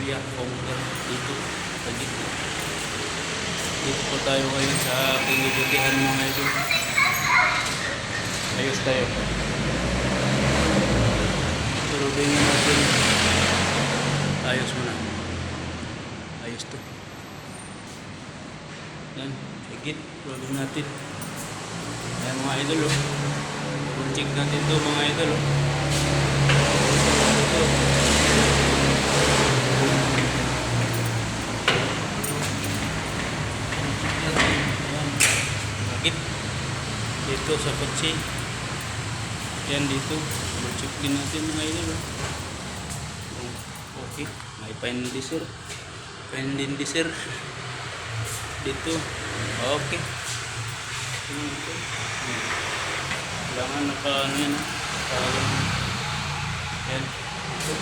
pamilya Conquer dito sa gitna. Dito po tayo ngayon sa aking ibutihan mga idol. Ayos tayo. Turubingin natin. Ayos muna. Ayos to. Yan. Higit. Turubingin natin. Ayan mga idol oh. Check natin to mga idol oh. Ito. Higit. Dito sa kotse. Yan dito. Check din natin mga idol oh. Okay. May pendisir. Pendisir. Dito. Okay. Kailangan naka ano yan yan ito.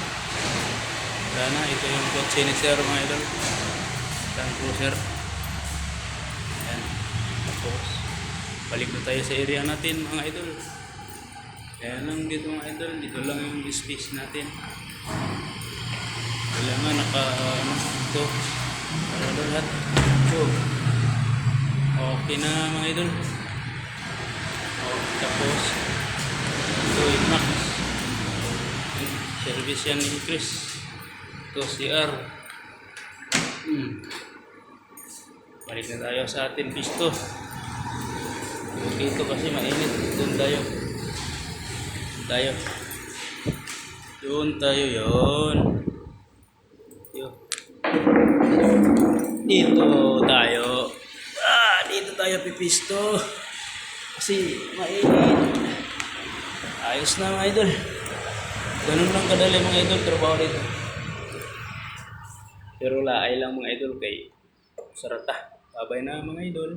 Sana ito yung kotse ni sir mga idol. Land Cruiser. Yan. Tapos balik na tayo sa area natin mga idol. Kaya lang dito mga idol, dito lang yung space natin. Kailangan naka ano ito para lahat ito. Okay na mga idol. Tapos ito yung Max service yan ni Chris. Ito CR. Balik na tayo sa ating pisto. Dito kasi mainit. Doon tayo. Doon tayo yun. Dito tayo. Dito tayo pipisto. Kasi mainit. Ayos na mga idol. Ganun lang kadali mga idol trabaho dito. Pero laay lang mga idol kay sarata. Babay na mga idol.